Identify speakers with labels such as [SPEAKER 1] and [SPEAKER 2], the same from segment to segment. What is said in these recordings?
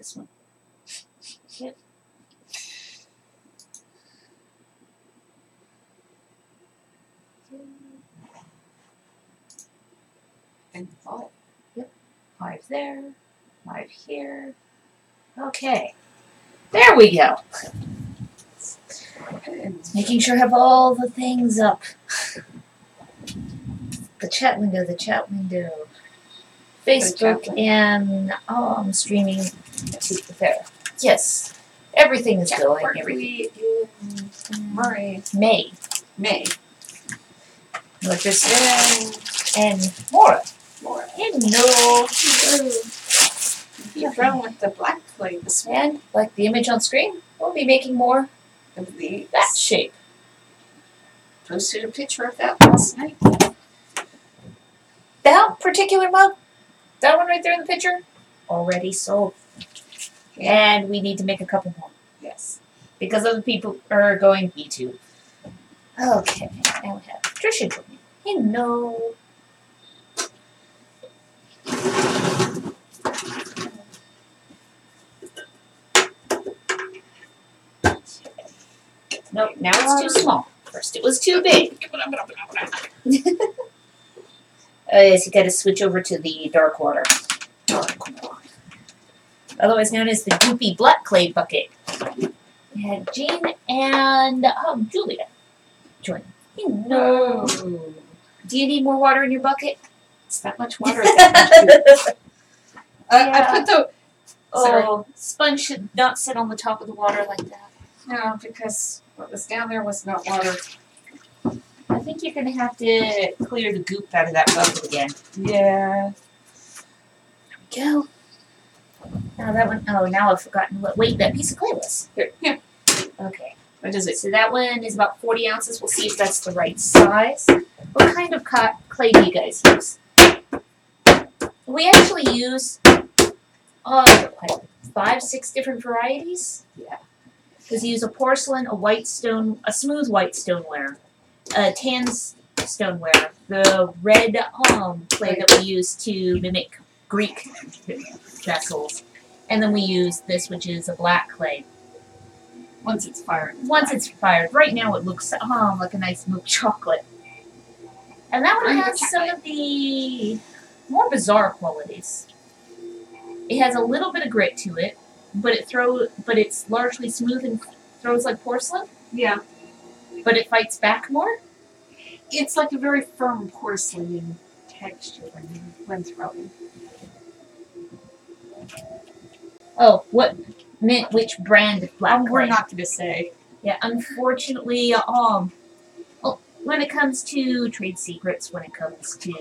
[SPEAKER 1] this one. Yep.
[SPEAKER 2] And 5.
[SPEAKER 1] Yep. 5 there. 5 here. Okay. There we go. Making sure I have all the things up. The chat window, Facebook, and streaming to there. Yes. Everything is going.
[SPEAKER 2] Everything.
[SPEAKER 1] May.
[SPEAKER 2] Just
[SPEAKER 1] And Maura.
[SPEAKER 2] Hello. You're done with the black clay this morning.
[SPEAKER 1] And, like the image on screen, we'll be making more
[SPEAKER 2] Of the
[SPEAKER 1] that shape.
[SPEAKER 2] Posted a picture of that last night.
[SPEAKER 1] That particular mug, that one right there in the picture, already sold.
[SPEAKER 2] Yeah.
[SPEAKER 1] And we need to make a couple more.
[SPEAKER 2] Yes.
[SPEAKER 1] Because other people are going B2. Okay, and we have Trisha joining. Hello. Nope, now it's too small. First it was too big. Yes, you gotta switch over to the dark water. Otherwise known as the goopy black clay bucket. We had Jean and Julia join. Hello. Do you need more water in your bucket?
[SPEAKER 2] It's that much water. I put the
[SPEAKER 1] Sponge should not sit on the top of the water like that.
[SPEAKER 2] no, because what was down there was not water.
[SPEAKER 1] I think you're gonna have to clear the goop out of that bucket again.
[SPEAKER 2] Yeah.
[SPEAKER 1] There we go. Now that one, now I've forgotten what weight that piece of clay was.
[SPEAKER 2] Here.
[SPEAKER 1] Okay.
[SPEAKER 2] What is it?
[SPEAKER 1] So that one is about 40 ounces. We'll see if that's the right size. What kind of clay do you guys use? We actually use 5, 6 different varieties.
[SPEAKER 2] Yeah.
[SPEAKER 1] Because you use a porcelain, a smooth white stoneware, a tan stoneware, the red clay that we use to mimic Greek vessels, and then we use this, which is a black clay.
[SPEAKER 2] Once it's fired.
[SPEAKER 1] Right now it looks like a nice milk chocolate. And that one has some of the more bizarre qualities. It has a little bit of grit to it, but it's largely smooth and throws like porcelain.
[SPEAKER 2] Yeah.
[SPEAKER 1] But it fights back more.
[SPEAKER 2] It's like a very firm porcelain texture when throwing.
[SPEAKER 1] Oh, which brand of black clay?
[SPEAKER 2] We're not going to say.
[SPEAKER 1] Yeah, unfortunately, when it comes to trade secrets, when it comes to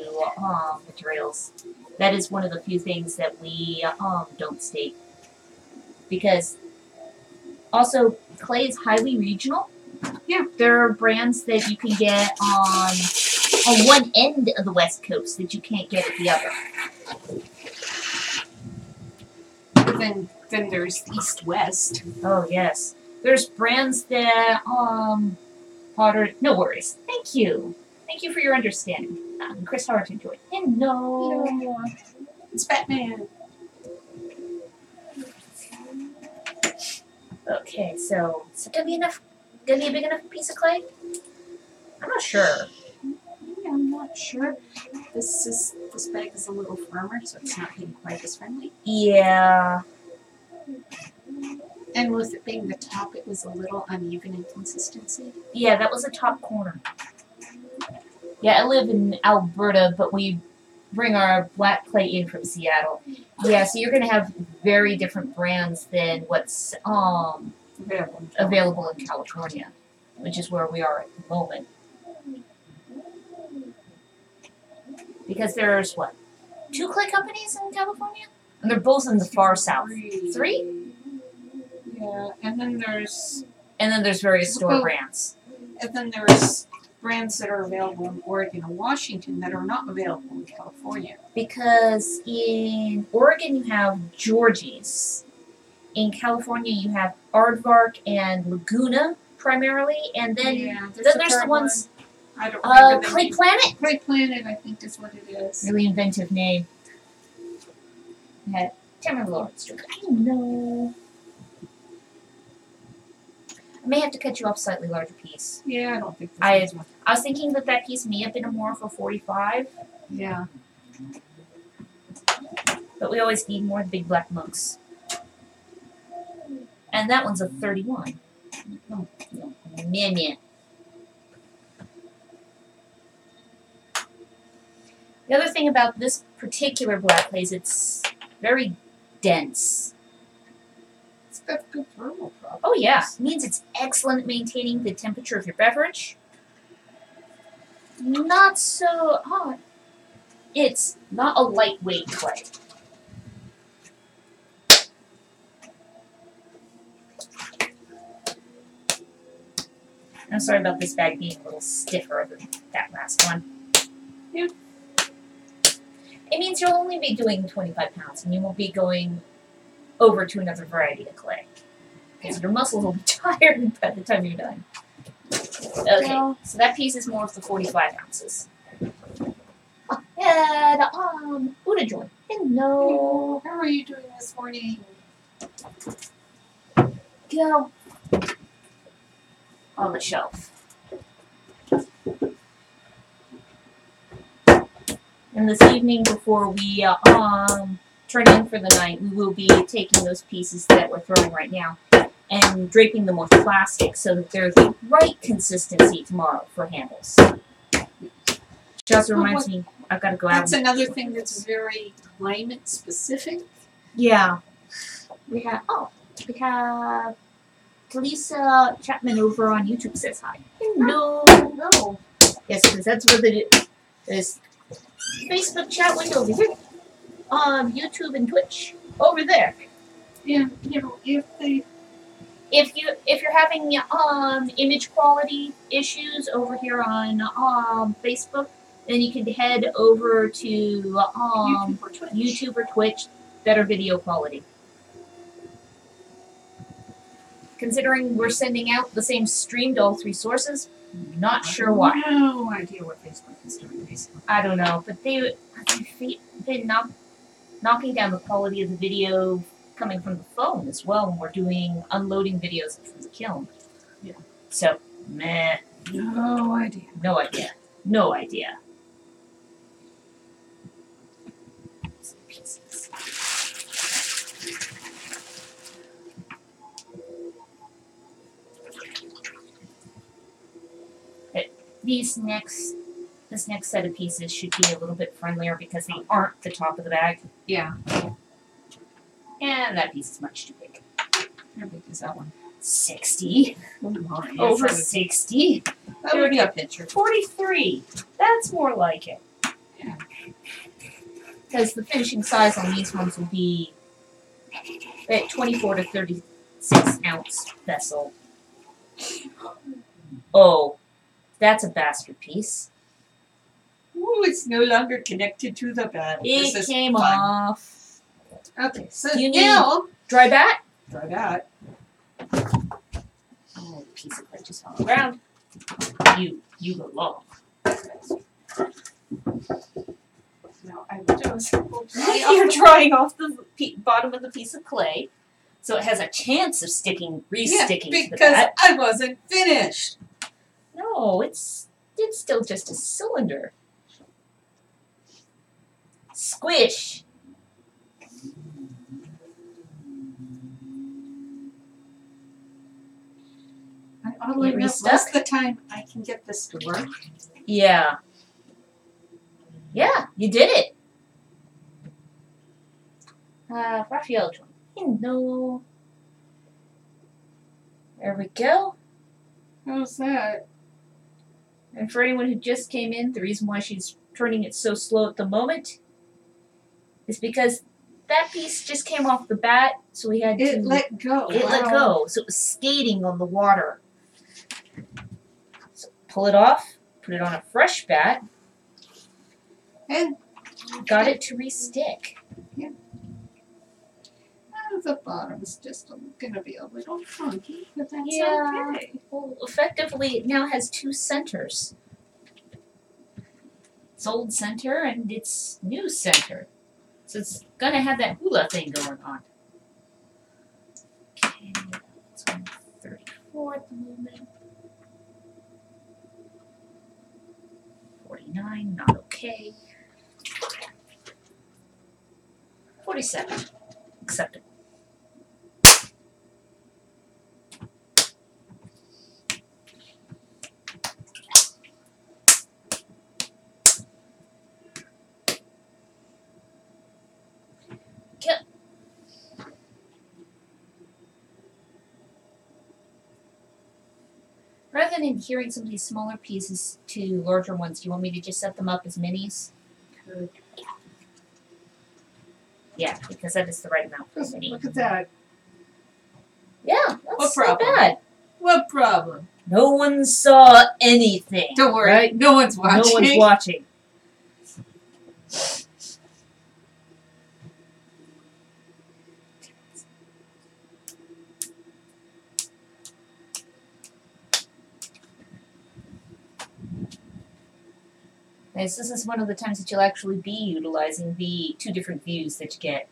[SPEAKER 1] materials, that is one of the few things that we don't state. Because also, clay is highly regional.
[SPEAKER 2] Yeah.
[SPEAKER 1] There are brands that you can get on one end of the West Coast that you can't get at the other.
[SPEAKER 2] Then there's East-West.
[SPEAKER 1] Oh, yes. There's brands that, Pottery... No worries. Thank you. Thank you for your understanding. Chris Howard enjoyed. Hello.
[SPEAKER 2] It's Batman.
[SPEAKER 1] Okay, so is it gonna be a big enough piece of clay? I'm not sure.
[SPEAKER 2] Yeah, I'm not sure. This bag is a little firmer, so it's not being quite as friendly.
[SPEAKER 1] Yeah.
[SPEAKER 2] And with it being the top, it was a little uneven in consistency.
[SPEAKER 1] Yeah, that was the top corner. Yeah, I live in Alberta, but we bring our black clay in from Seattle. Yeah, so you're gonna have very different brands than what's available in California, which is where we are at the moment. Because there's, 2 clay companies in California? And they're both in the far south. 3?
[SPEAKER 2] Yeah, and then there's
[SPEAKER 1] various store brands.
[SPEAKER 2] And then there's brands that are available in Oregon and Washington that are not available in California.
[SPEAKER 1] Because in Oregon you have Georgie's. In California you have Aardvark and Laguna primarily, and then there's the ones.
[SPEAKER 2] I don't remember
[SPEAKER 1] Clay Planet?
[SPEAKER 2] Clay Planet, I think is what it is.
[SPEAKER 1] Really inventive name. Tamara Lawrence. I know. I may have to cut you off a slightly larger piece.
[SPEAKER 2] Yeah, I don't think
[SPEAKER 1] I
[SPEAKER 2] this is one.
[SPEAKER 1] was thinking that piece may have been more of a 45,
[SPEAKER 2] Yeah.
[SPEAKER 1] but we always need more big black monks. And that one's a 31.
[SPEAKER 2] No.
[SPEAKER 1] Meh. The other thing about this particular black clay is it's very dense.
[SPEAKER 2] It's got good thermal properties.
[SPEAKER 1] Oh yeah, it means it's excellent at maintaining the temperature of your beverage. Not so hot. It's not a lightweight clay. I'm sorry about this bag being a little stiffer than that last one.
[SPEAKER 2] Yeah.
[SPEAKER 1] It means you'll only be doing 25 pounds and you won't be going over to another variety of clay. Because your muscles will be tired by the time you're done. Okay, so that piece is more of the 45 ounces. And, Buddha joint. Hello.
[SPEAKER 2] How are you doing this morning?
[SPEAKER 1] Go. On the shelf. And this evening, before we turn in for the night, we will be taking those pieces that we're throwing right now and draping them with plastic so that they're the right consistency tomorrow for handles. Which also reminds me, I've got to go out.
[SPEAKER 2] That's another thing that's very climate specific.
[SPEAKER 1] Yeah. We have Lisa Chapman over on YouTube says hi. Hello.
[SPEAKER 2] No.
[SPEAKER 1] Yes, because that's where this Facebook chat window over here. YouTube and Twitch over there.
[SPEAKER 2] Yeah, you know,
[SPEAKER 1] If you're having image quality issues over here on Facebook, then you can head over to YouTube or Twitch. Better video quality. Considering we're sending out the same stream to all three sources, not sure why.
[SPEAKER 2] No idea what Facebook is doing. Facebook.
[SPEAKER 1] I don't know, but they're knocking down the quality of the video coming from the phone as well when we're doing unloading videos from the kiln.
[SPEAKER 2] Yeah.
[SPEAKER 1] So, meh.
[SPEAKER 2] No idea.
[SPEAKER 1] No idea. No idea. Pieces. This next set of pieces should be a little bit friendlier because they aren't the top of the bag.
[SPEAKER 2] Yeah.
[SPEAKER 1] And that piece is much too big.
[SPEAKER 2] How big is that one?
[SPEAKER 1] 60.
[SPEAKER 2] Oh my.
[SPEAKER 1] Over 60.
[SPEAKER 2] That would be a picture.
[SPEAKER 1] 43. That's more like it.
[SPEAKER 2] Yeah.
[SPEAKER 1] Because the finishing size on these ones will be at 24 to 36 ounce vessel. Oh, that's a bastard piece.
[SPEAKER 2] Ooh, it's no longer connected to the bed.
[SPEAKER 1] It came off.
[SPEAKER 2] Okay, so
[SPEAKER 1] Do you need
[SPEAKER 2] now
[SPEAKER 1] dry bat?
[SPEAKER 2] try that.
[SPEAKER 1] Oh, piece of clay just fell on the ground. You go long.
[SPEAKER 2] No, I just
[SPEAKER 1] You're drying off the bottom of the piece of clay, so it has a chance of re-sticking to the
[SPEAKER 2] because
[SPEAKER 1] bat.
[SPEAKER 2] I wasn't finished.
[SPEAKER 1] No, it's still just a cylinder. Squish.
[SPEAKER 2] Oddly
[SPEAKER 1] Get
[SPEAKER 2] enough,
[SPEAKER 1] restuck?
[SPEAKER 2] most of the time I can get this to work.
[SPEAKER 1] Yeah. Yeah, you did it. Raphael, no. There we go.
[SPEAKER 2] How's that?
[SPEAKER 1] And for anyone who just came in, the reason why she's turning it so slow at the moment is because that piece just came off the bat, so we had
[SPEAKER 2] It
[SPEAKER 1] to...
[SPEAKER 2] let go.
[SPEAKER 1] It let go, so it was skating on the water. So pull it off, put it on a fresh bat,
[SPEAKER 2] And
[SPEAKER 1] got it to re-stick.
[SPEAKER 2] the bottom is just going to be a little funky, but that's
[SPEAKER 1] Yeah.
[SPEAKER 2] okay.
[SPEAKER 1] Well, effectively, it now has two centers. Its old center and its new center. So it's gonna have that hula thing going on. Okay, it's on 34 at the moment. 49, not okay. 47, acceptable. Rather than adhering some of these smaller pieces to larger ones, do you want me to just set them up as minis?
[SPEAKER 2] Good.
[SPEAKER 1] Yeah, because that is the right amount for a mini.
[SPEAKER 2] Look at that.
[SPEAKER 1] Yeah, that's not bad.
[SPEAKER 2] What problem?
[SPEAKER 1] No one saw anything.
[SPEAKER 2] Don't worry.
[SPEAKER 1] Right?
[SPEAKER 2] No one's watching.
[SPEAKER 1] No one's watching. This is one of the times that you'll actually be utilizing the 2 different views that you get.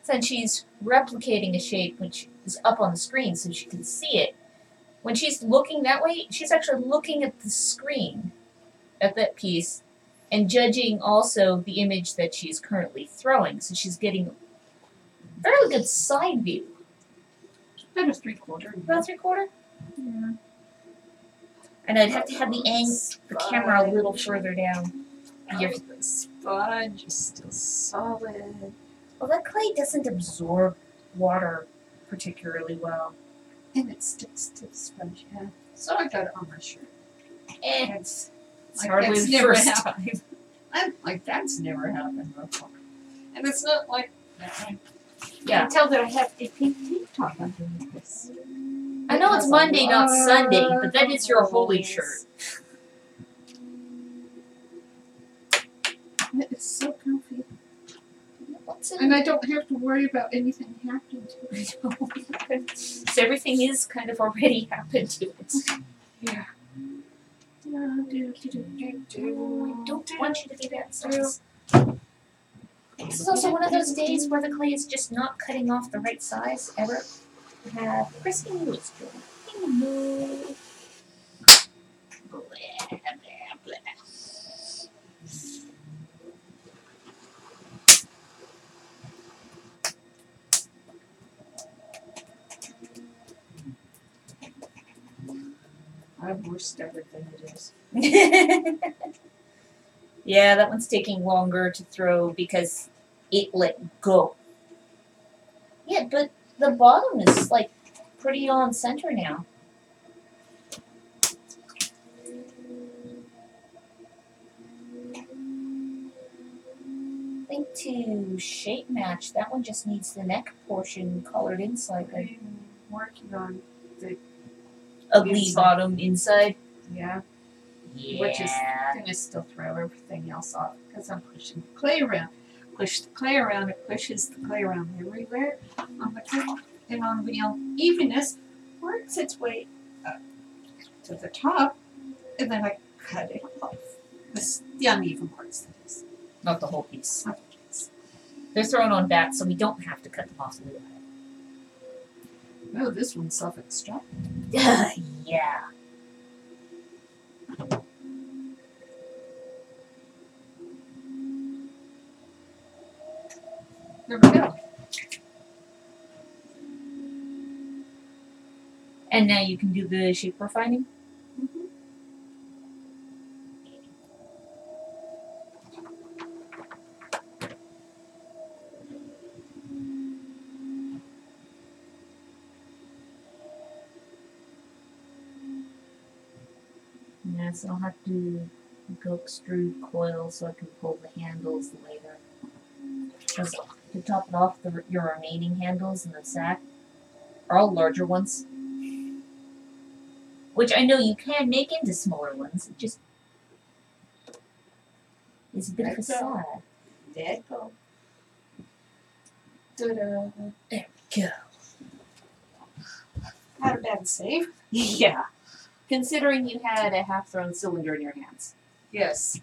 [SPEAKER 1] Since she's replicating a shape which is up on the screen so she can see it, when she's looking that way, she's actually looking at the screen, at that piece, and judging also the image that she's currently throwing. So she's getting a fairly good side view.
[SPEAKER 2] About a 3/4.
[SPEAKER 1] About 3/4?
[SPEAKER 2] Yeah.
[SPEAKER 1] And I'd have to have the camera a little further down.
[SPEAKER 2] The sponge is still solid.
[SPEAKER 1] Well, that clay doesn't absorb water particularly well.
[SPEAKER 2] And it sticks to the sponge, yeah. So I got it on my shirt.
[SPEAKER 1] It's
[SPEAKER 2] Like
[SPEAKER 1] hardly
[SPEAKER 2] that's
[SPEAKER 1] the
[SPEAKER 2] never
[SPEAKER 1] first
[SPEAKER 2] happened. Like that's never happened before. And it's not like
[SPEAKER 1] Yeah.
[SPEAKER 2] You can tell that I have a pink tank top underneath this.
[SPEAKER 1] I know it's Monday, not Sunday, but that is your holy shirt.
[SPEAKER 2] It's so comfy.
[SPEAKER 1] What's in
[SPEAKER 2] And I don't have to worry about anything happening to it.
[SPEAKER 1] So everything is kind of already happened to it.
[SPEAKER 2] Yeah.
[SPEAKER 1] I don't want you to be that size. This is also one of those days where the clay is just not cutting off the right size ever. We have Christine Lewis doing. Hello. Blah, blah, blah.
[SPEAKER 2] I've worst everything it is.
[SPEAKER 1] Yeah, that one's taking longer to throw because it let go. Yeah, but the bottom is like pretty on center now. I think to shape match, that one just needs the neck portion colored in slightly.
[SPEAKER 2] I'm working on the
[SPEAKER 1] Ugly
[SPEAKER 2] inside.
[SPEAKER 1] bottom inside.
[SPEAKER 2] yeah,
[SPEAKER 1] Yeah.
[SPEAKER 2] which is gonna still throw everything else off because I'm pushing the clay around. Push the clay around, it pushes the clay around everywhere on the top, and on the unevenness works its way up to the top, and then I cut it off. The uneven parts, that is.
[SPEAKER 1] Not the whole piece.
[SPEAKER 2] Not the piece.
[SPEAKER 1] They're thrown on back, so we don't have to cut them off.
[SPEAKER 2] Oh, this one's self-extracting.
[SPEAKER 1] Yeah.
[SPEAKER 2] There we go.
[SPEAKER 1] And now you can do the shape refining. Yeah, so I'll have to go extrude coils so I can pull the handles later. Because to top it off, your remaining handles in the sack are all larger ones. Which I know you can make into smaller ones. It just is a bit of a facade.
[SPEAKER 2] There you go. Ta-da.
[SPEAKER 1] There we go.
[SPEAKER 2] Not a bad save.
[SPEAKER 1] Yeah. Considering you had a half-thrown cylinder in your hands.
[SPEAKER 2] Yes.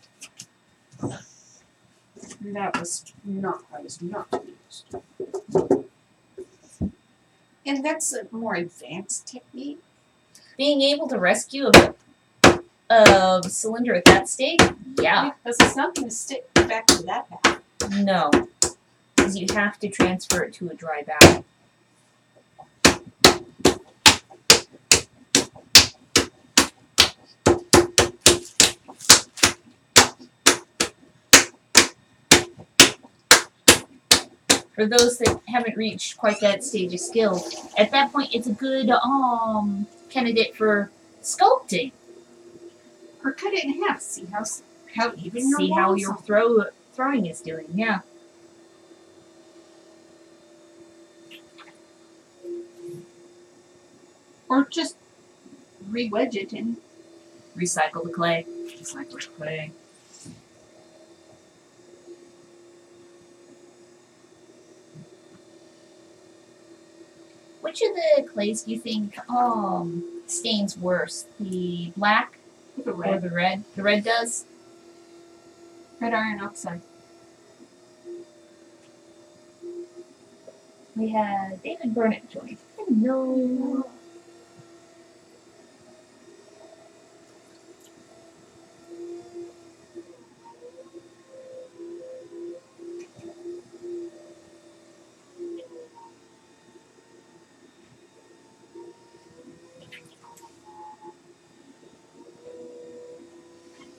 [SPEAKER 2] That was not, I was not pleased. And that's a more advanced technique.
[SPEAKER 1] Being able to rescue a cylinder at that stage? Yeah.
[SPEAKER 2] Because it's not going to stick back to that bath.
[SPEAKER 1] No. Because you have to transfer it to a dry bath. For those that haven't reached quite that stage of skill, at that point it's a good candidate for sculpting.
[SPEAKER 2] Or cut it in half. See how even your
[SPEAKER 1] See how
[SPEAKER 2] walls
[SPEAKER 1] your
[SPEAKER 2] are.
[SPEAKER 1] throwing is doing. Yeah.
[SPEAKER 2] Or just re-wedge it and
[SPEAKER 1] Recycle the clay.
[SPEAKER 2] recycle the clay.
[SPEAKER 1] Which of the clays do you think stains worse? The black
[SPEAKER 2] The
[SPEAKER 1] or
[SPEAKER 2] red.
[SPEAKER 1] the red? The red does?
[SPEAKER 2] Red iron oxide.
[SPEAKER 1] We had David Burnett join. Hello.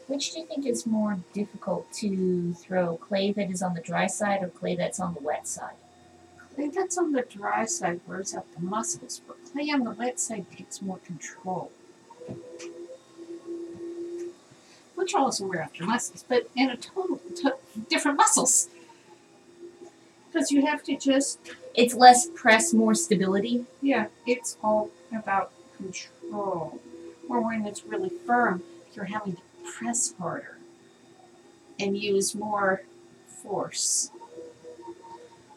[SPEAKER 1] Which do you think is more difficult to throw? Clay that is on the dry side or clay that's on the wet side?
[SPEAKER 2] Clay that's on the dry side wears out the muscles, but clay on the wet side takes more control. Which also wear out your muscles, but in a total different muscles. Because you have to just,
[SPEAKER 1] It's less press, more stability.
[SPEAKER 2] yeah, it's all about control. Or when it's really firm, you're having to press harder and use more force.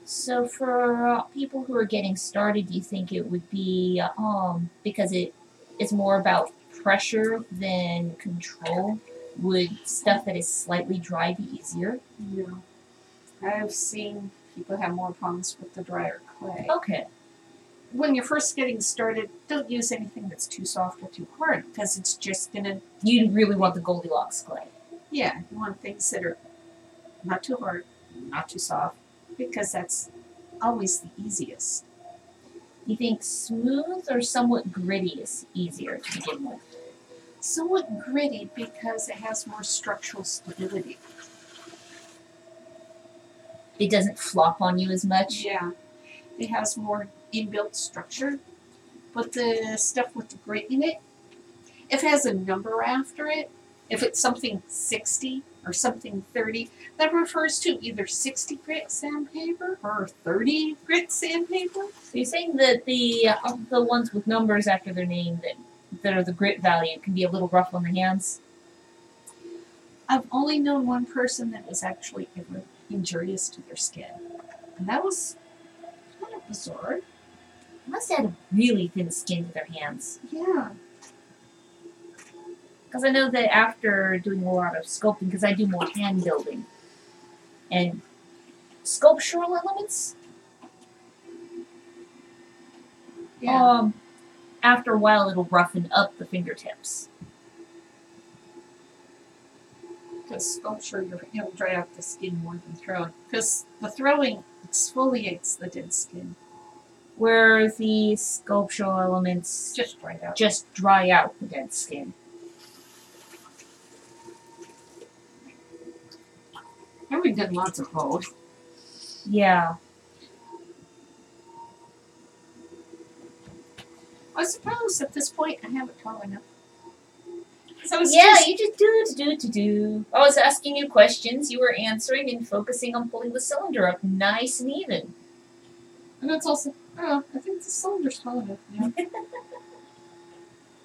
[SPEAKER 1] So for people who are getting started, do you think it would be because it is more about pressure than control? Would stuff that is slightly dry be easier?
[SPEAKER 2] No. I've seen people have more problems with the drier clay.
[SPEAKER 1] Okay.
[SPEAKER 2] When you're first getting started, don't use anything that's too soft or too hard because it's just gonna,
[SPEAKER 1] You really want the Goldilocks clay.
[SPEAKER 2] yeah, you want things that are not too hard, not too soft, because that's always the easiest.
[SPEAKER 1] You think smooth or somewhat gritty is easier to begin with?
[SPEAKER 2] Somewhat gritty because it has more structural stability.
[SPEAKER 1] It doesn't flop on you as much?
[SPEAKER 2] Yeah, it has more inbuilt structure. But the stuff with the grit in it, if it has a number after it, if it's something 60 or something 30, that refers to either 60 grit sandpaper or 30 grit sandpaper.
[SPEAKER 1] So you're saying that the ones with numbers after their name that are the grit value can be a little rough on the hands?
[SPEAKER 2] I've only known one person that was actually ever injurious to their skin. And that was kind of bizarre.
[SPEAKER 1] They must have had a really thin skin to their hands.
[SPEAKER 2] Yeah.
[SPEAKER 1] Because I know that after doing a lot of sculpting, because I do more hand building and sculptural elements,
[SPEAKER 2] Yeah.
[SPEAKER 1] After a while it'll roughen up the fingertips.
[SPEAKER 2] Because sculpture, it'll dry out the skin more than throwing. Because the throwing exfoliates the dead skin.
[SPEAKER 1] Where the sculptural elements
[SPEAKER 2] Just dry out.
[SPEAKER 1] just dry out the dead skin.
[SPEAKER 2] And we've done lots of both.
[SPEAKER 1] Yeah.
[SPEAKER 2] I suppose at this point I have it tall enough. So it's
[SPEAKER 1] Yeah,
[SPEAKER 2] just,
[SPEAKER 1] you just do. I was asking you questions, you were answering and focusing on pulling the cylinder up nice and even.
[SPEAKER 2] and it's also, oh, I think the cylinder's tall enough now.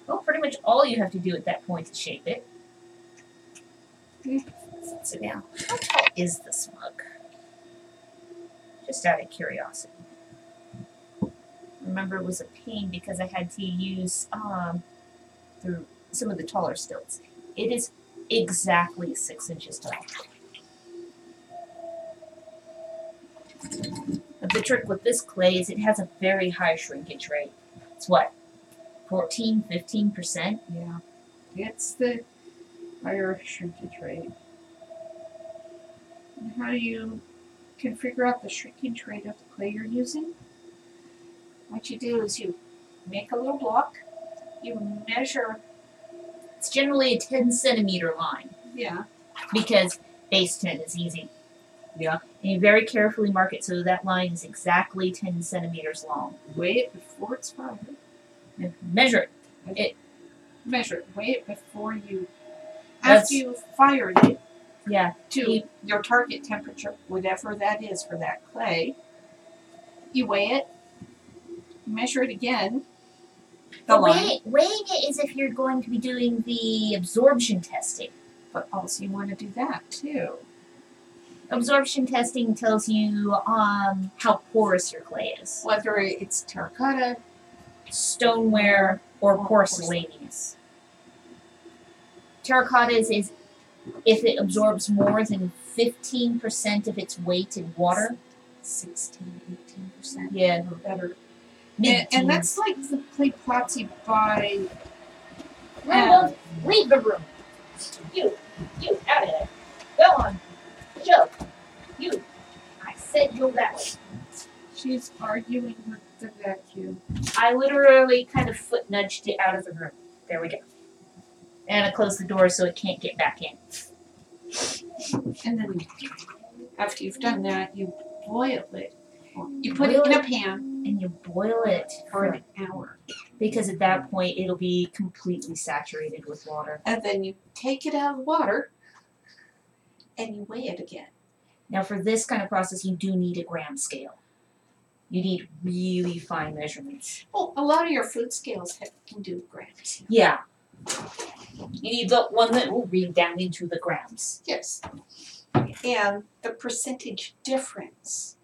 [SPEAKER 1] Well, pretty much all you have to do at that point is shape it. Sit down. How tall is this mug? Just out of curiosity. Remember, it was a pain because I had to use through some of the taller stilts. It is exactly 6 inches tall. But the trick with this clay is it has a very high shrinkage rate. It's what, 14, 15%?
[SPEAKER 2] Yeah. It's the higher shrinkage rate. And how you can figure out the shrinkage rate of the clay you're using? What you do is you make a little block, you measure.
[SPEAKER 1] It's generally a 10 centimeter line
[SPEAKER 2] Yeah.
[SPEAKER 1] because base 10 is easy.
[SPEAKER 2] Yeah.
[SPEAKER 1] And you very carefully mark it so that line is exactly 10 centimeters long.
[SPEAKER 2] Weigh it before it's fired.
[SPEAKER 1] And measure it.
[SPEAKER 2] Measure it. Weigh it before you.
[SPEAKER 1] That's-
[SPEAKER 2] After you've fired it
[SPEAKER 1] Yeah.
[SPEAKER 2] to your target temperature, whatever that is for that clay, you weigh it, measure it again. The line.
[SPEAKER 1] Weighing it is if you're going to be doing the absorption testing.
[SPEAKER 2] But also you want to do that too.
[SPEAKER 1] Absorption testing tells you how porous your clay is.
[SPEAKER 2] Whether it's terracotta,
[SPEAKER 1] Stoneware or
[SPEAKER 2] Or
[SPEAKER 1] porcelaneous. Terracotta is if it absorbs more than 15% of its weight in water.
[SPEAKER 2] 16, 18%.
[SPEAKER 1] Yeah,
[SPEAKER 2] Or better.
[SPEAKER 1] mid-teens.
[SPEAKER 2] And that's like the clay pots you buy.
[SPEAKER 1] Well, leave the room. You, out of there. Go on. Joe, you. I said go that way.
[SPEAKER 2] She's arguing with the vacuum.
[SPEAKER 1] I literally kind of foot nudged it out of the room. There we go. And I closed the door so it can't get back in.
[SPEAKER 2] And then after you've done that, you boil it. You put it in a pan
[SPEAKER 1] And you boil it
[SPEAKER 2] for an hour.
[SPEAKER 1] because at that point it'll be completely saturated with water.
[SPEAKER 2] And then you take it out of the water and you weigh it again.
[SPEAKER 1] Now for this kind of process you do need a gram scale. You need really fine measurements.
[SPEAKER 2] Well, a lot of your food scales can do grams.
[SPEAKER 1] Yeah. You need the one that will read down into the grams.
[SPEAKER 2] Yes. And the percentage difference,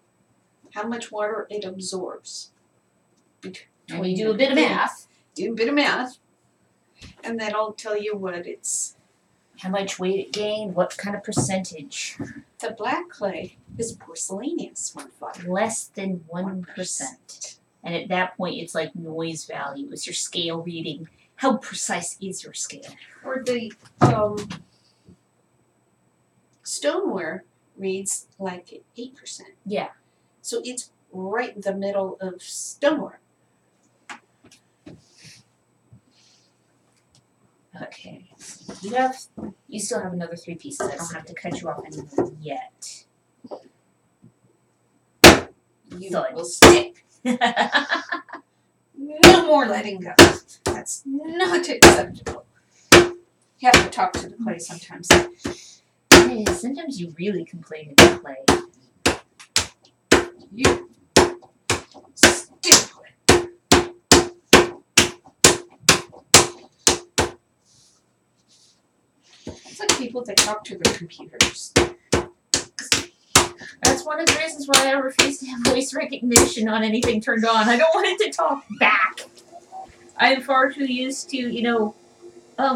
[SPEAKER 2] how much water it absorbs.
[SPEAKER 1] And you do a bit of math.
[SPEAKER 2] Do a bit of math. And that'll tell you what it's.
[SPEAKER 1] How much weight it gained, what kind of percentage.
[SPEAKER 2] The black clay is porcelaneous, 1/5.
[SPEAKER 1] Less than 1%. And at that point it's like noise value. It's your scale reading. How precise is your scale?
[SPEAKER 2] Or the stoneware reads like 8%.
[SPEAKER 1] Yeah.
[SPEAKER 2] So it's right in the middle of stoneware.
[SPEAKER 1] Okay. You still have another 3 pieces. I don't have to cut you off anymore yet.
[SPEAKER 2] You
[SPEAKER 1] Thud.
[SPEAKER 2] will stick. No more letting go. That's not acceptable. You have to talk to the clay sometimes.
[SPEAKER 1] Hey, sometimes you really complain about clay.
[SPEAKER 2] You stick with. It's like people that talk to their computers.
[SPEAKER 1] That's one of the reasons why I refuse to have voice recognition on anything turned on. I don't want it to talk back. I'm far too used to,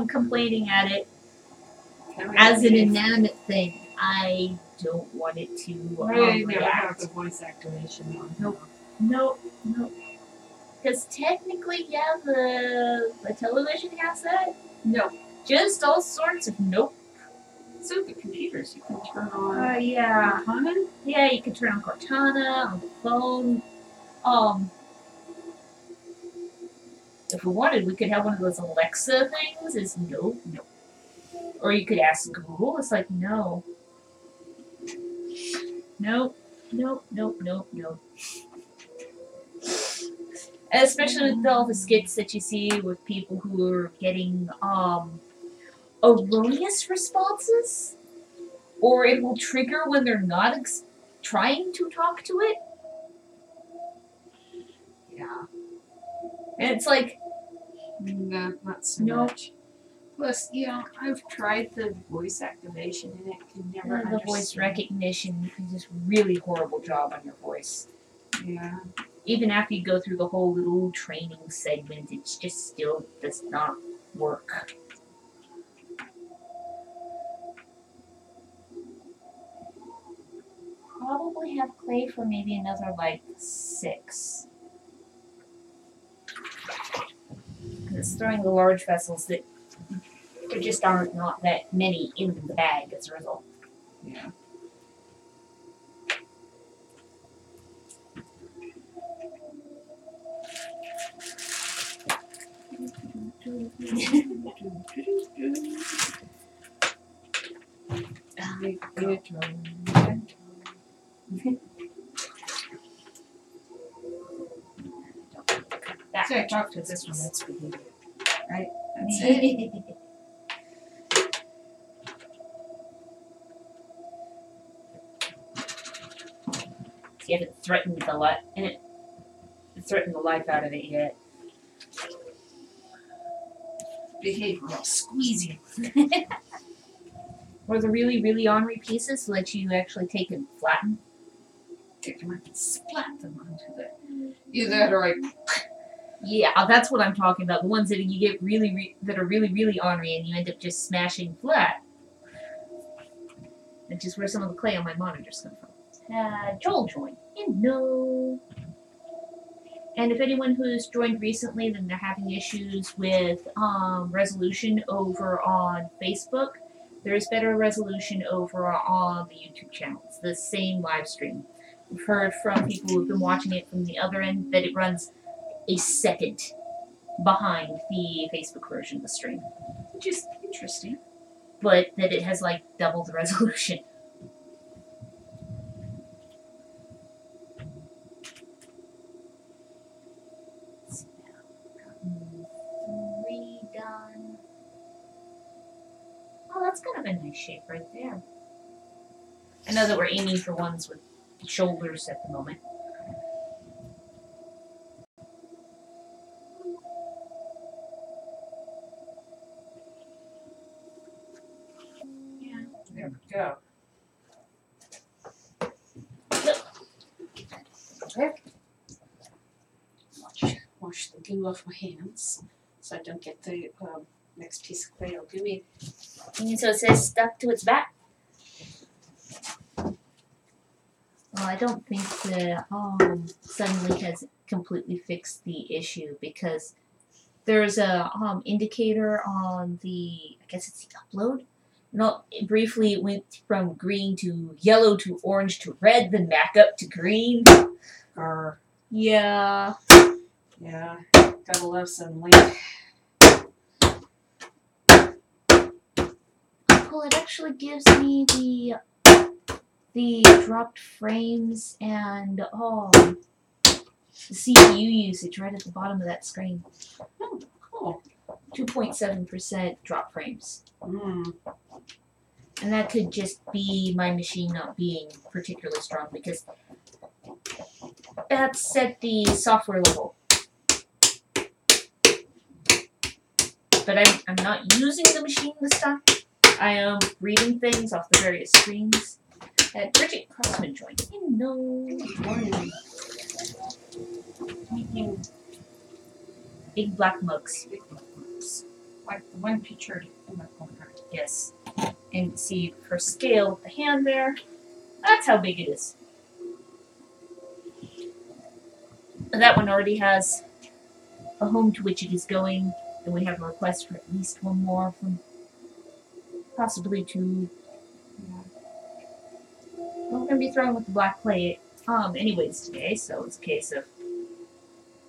[SPEAKER 1] complaining at it as an inanimate thing. I don't want it to
[SPEAKER 2] I never have
[SPEAKER 1] react.
[SPEAKER 2] the voice activation on.
[SPEAKER 1] Nope. Because technically, yeah, the television has that.
[SPEAKER 2] No.
[SPEAKER 1] Just all sorts of nope.
[SPEAKER 2] So the computers you can turn on.
[SPEAKER 1] Yeah.
[SPEAKER 2] Cortana?
[SPEAKER 1] Yeah, you can turn on Cortana on the phone. If we wanted, we could have one of those Alexa things. It's no. Or you could ask Google. It's like, no. Nope. Especially with all the skits that you see with people who are getting erroneous responses, or it will trigger when they're not trying to talk to it.
[SPEAKER 2] Yeah.
[SPEAKER 1] And it's like,
[SPEAKER 2] No, not so
[SPEAKER 1] Nope.
[SPEAKER 2] much. Plus, I've tried the voice activation and it can never
[SPEAKER 1] the voice
[SPEAKER 2] understand.
[SPEAKER 1] recognition is just really horrible job on your voice.
[SPEAKER 2] Yeah.
[SPEAKER 1] Even after you go through the whole little training segment, it just still does not work. probably have clay for maybe another like 6. Because it's throwing the large vessels that there just aren't not that many in the bag as a result.
[SPEAKER 2] Yeah.
[SPEAKER 1] That
[SPEAKER 2] So I
[SPEAKER 1] much
[SPEAKER 2] talked to
[SPEAKER 1] because
[SPEAKER 2] this one,
[SPEAKER 1] was-
[SPEAKER 2] that's behavior. Right? That's it.
[SPEAKER 1] You haven't threatened the life out of it yet.
[SPEAKER 2] Behavioral squeezing.
[SPEAKER 1] Or the really, really ornery pieces let you actually take and flatten.
[SPEAKER 2] Take them and splat them onto the. Either that or like.
[SPEAKER 1] Yeah, that's what I'm talking about. The ones that you get that are really, really ornery, and you end up just smashing flat. That's just where some of the clay on my monitors come from. Joel joined. No. And if anyone who's joined recently, then they're having issues with resolution over on Facebook, there is better resolution over on the YouTube channel. It's the same live stream. We've heard from people who've been watching it from the other end that it runs a second behind the Facebook version of the stream.
[SPEAKER 2] Which is interesting.
[SPEAKER 1] But that it has like double the resolution. Redone. Oh, that's kind of a nice shape right there. I know that we're aiming for ones with shoulders at the moment.
[SPEAKER 2] Yeah. There we go. Wash the glue off my hands so I don't get the next piece of clay all gooey.
[SPEAKER 1] And so it says stuck to its back. Well, I don't think the suddenly has completely fixed the issue because there's a indicator on the, I guess it's the upload. No, briefly it went from green to yellow to orange to red, then back up to green.
[SPEAKER 2] Or
[SPEAKER 1] Yeah.
[SPEAKER 2] yeah, gotta love some link.
[SPEAKER 1] Well, it actually gives me the dropped frames and the CPU usage right at the bottom of that screen.
[SPEAKER 2] Oh, cool.
[SPEAKER 1] 2.7% drop frames.
[SPEAKER 2] Mm.
[SPEAKER 1] And that could just be my machine not being particularly strong because that's at the software level. But I'm not using the machine this time. I am reading things off the various screens. Bridget Crossman joined. No.
[SPEAKER 2] Making
[SPEAKER 1] Big black mugs.
[SPEAKER 2] big ones. Like the one pictured in the corner.
[SPEAKER 1] Yes. And see, for scale with the hand there, that's how big it is. That one already has a home to which it is going, and we have a request for at least one more from possibly 2.
[SPEAKER 2] Yeah.
[SPEAKER 1] Well, we're going to be throwing with the black clay anyways today, so it's a case of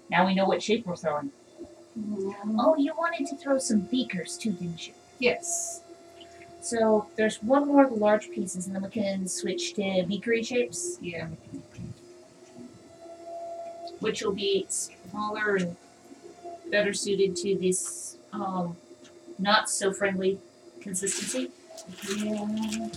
[SPEAKER 1] now we know what shape we're throwing. Oh, you wanted to throw some beakers too, didn't you?
[SPEAKER 2] Yes.
[SPEAKER 1] So there's one more of the large pieces, and then we can switch to beakery shapes,
[SPEAKER 2] Yeah.
[SPEAKER 1] which will be smaller and better suited to this not so friendly consistency.
[SPEAKER 2] Yeah.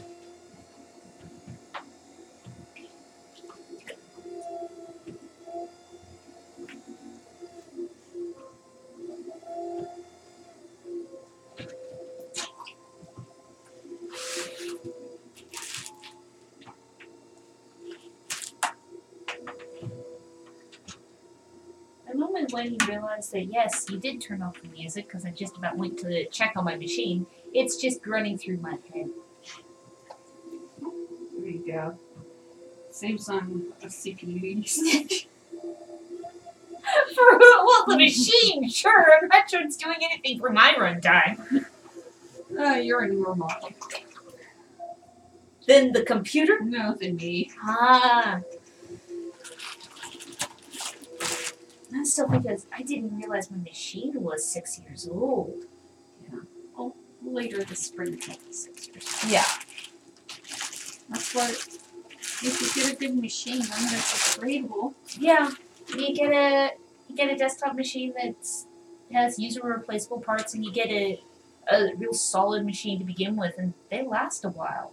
[SPEAKER 1] The moment when you realize that yes, you did turn off the music because I just about went to check on my machine, it's just running through my head.
[SPEAKER 2] There you go. Saves on a CPU usage.
[SPEAKER 1] Well, the machine, sure. I'm not sure it's doing anything for my runtime.
[SPEAKER 2] You're a newer model.
[SPEAKER 1] Then the computer?
[SPEAKER 2] No, than me.
[SPEAKER 1] Ah. That's still because I didn't realize my machine was 6 years old.
[SPEAKER 2] Yeah. Oh, later this spring, it'll be 6 years.
[SPEAKER 1] Yeah.
[SPEAKER 2] That's what. If you get a good machine, then it's upgradable.
[SPEAKER 1] Yeah. You get a desktop machine that has user replaceable parts, and you get a real solid machine to begin with, and they last a while.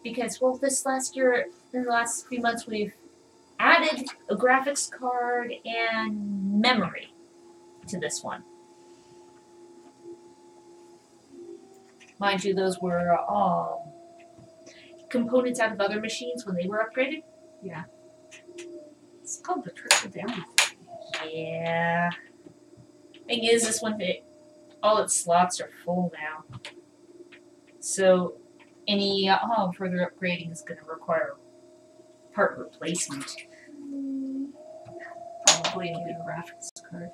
[SPEAKER 1] Because, well, this last year, in the last few months, we've added a graphics card and memory to this one. Mind you, those were components out of other machines when they were upgraded.
[SPEAKER 2] Yeah. It's called the trickle down.
[SPEAKER 1] Yeah. Thing is, this one, all its slots are full now. So any further upgrading is going to require part replacement.
[SPEAKER 2] Probably a new graphics card.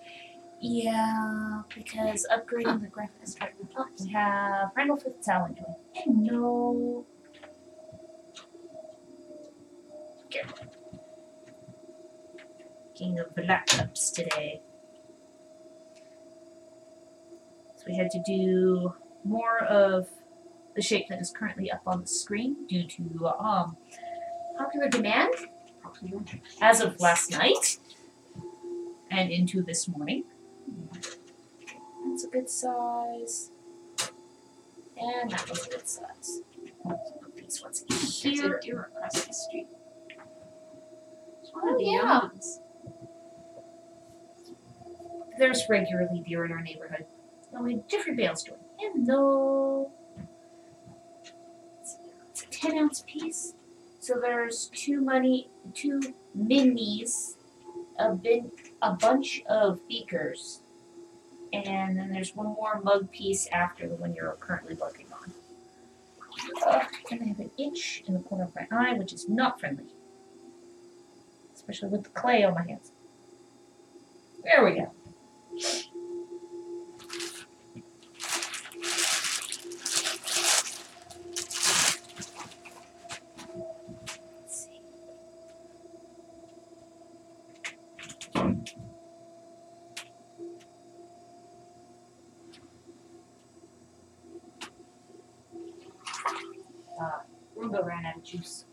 [SPEAKER 1] Yeah, because upgrading the graphics card. Oh, we have Randall Fitzallen doing. No. King of the laptops today. So we had to do more of the shape that is currently up on the screen due to popular demand as of last night and into this morning. That's a good size. And that was a good size. Let's put these ones
[SPEAKER 2] There's
[SPEAKER 1] here.
[SPEAKER 2] a deer across the street. It's one
[SPEAKER 1] Oh,
[SPEAKER 2] of the
[SPEAKER 1] yeah.
[SPEAKER 2] young ones.
[SPEAKER 1] There's regularly deer in our neighborhood. Only Jeffrey Bale's doing. Hello. It's a 10-ounce piece. So there's two minis, a bunch of beakers, and then there's one more mug piece after the one you're currently working on. And I have an itch in the corner of my eye, which is not friendly. Especially with the clay on my hands. There we go. Let's see. Roomba ran out of juice.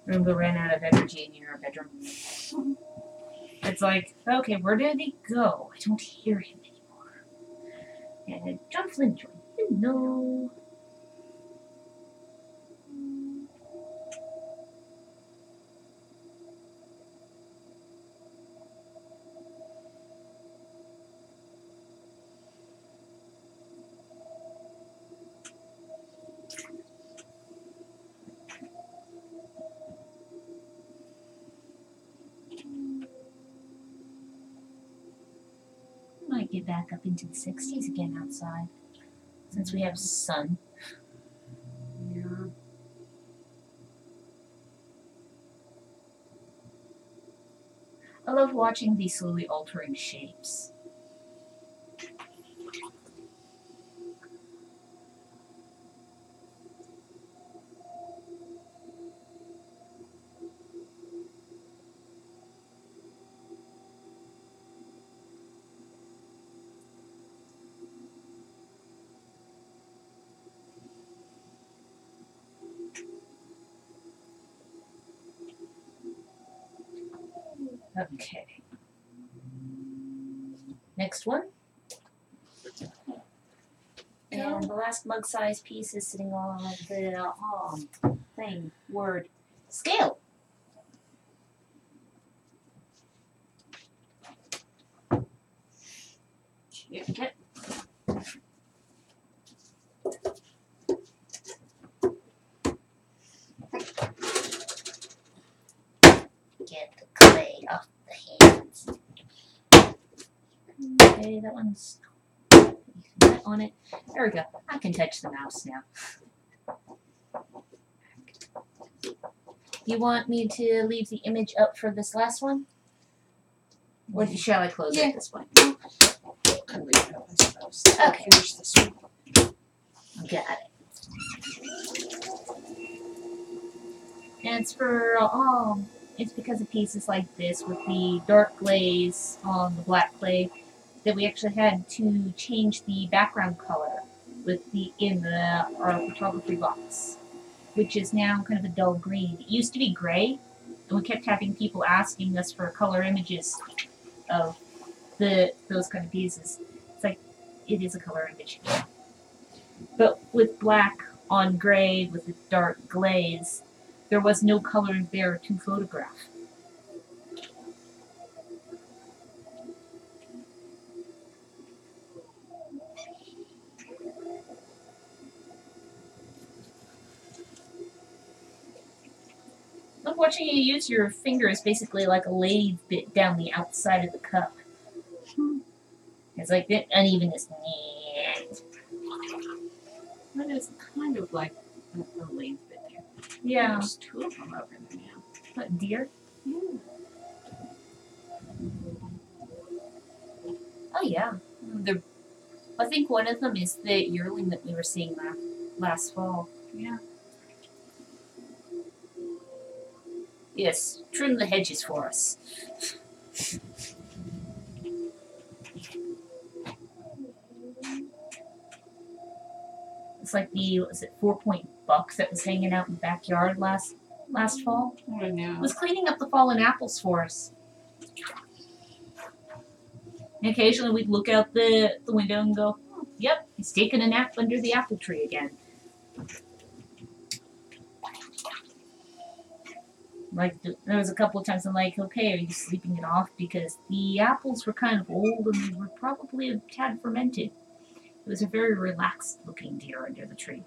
[SPEAKER 1] Roomba ran out of energy in your bedroom. It's like, okay, where did he go? I don't hear him anymore. And John Flynn joined. Hello. Might get back up into the 60s again outside, since we have sun.
[SPEAKER 2] Yeah.
[SPEAKER 1] I love watching these slowly altering shapes. Okay. Next one. And the last mug size piece is sitting on the thing. Word. Scale.
[SPEAKER 2] Yeah.
[SPEAKER 1] Okay. Get the clay off the hands. Okay, that one's that on it. There we go. I can touch the mouse now. You want me to leave the image up for this last one? Or shall I close it at this point?
[SPEAKER 2] Can leave it up, I suppose. I'll
[SPEAKER 1] Okay.
[SPEAKER 2] finish this one.
[SPEAKER 1] Got it. And it's because of pieces like this with the dark glaze on the black clay that we actually had to change the background color in our photography box, which is now kind of a dull green. It used to be gray, and we kept having people asking us for color images of those kind of pieces. It's like it is a color image, but with black on gray with a dark glaze, there was no color there to photograph. I'm watching you use your fingers basically like a lathe bit down the outside of the cup. It's like that unevenness.
[SPEAKER 2] That is kind of like a lathe bit there.
[SPEAKER 1] Yeah.
[SPEAKER 2] There's two of them over there now.
[SPEAKER 1] What, deer?
[SPEAKER 2] Yeah.
[SPEAKER 1] Oh, yeah. I think one of them is the yearling that we were seeing last fall.
[SPEAKER 2] Yeah.
[SPEAKER 1] Yes, trim the hedges for us. It's like the, what was it, 4-point buck that was hanging out in the backyard last fall?
[SPEAKER 2] I know.
[SPEAKER 1] It was cleaning up the fallen apples for us. And occasionally we'd look out the window and go, yep, he's taking a nap under the apple tree again. Like, there was a couple of times I'm like, okay, are you sleeping it off? Because the apples were kind of old and they were probably a tad fermented. It was a very relaxed looking deer under the tree.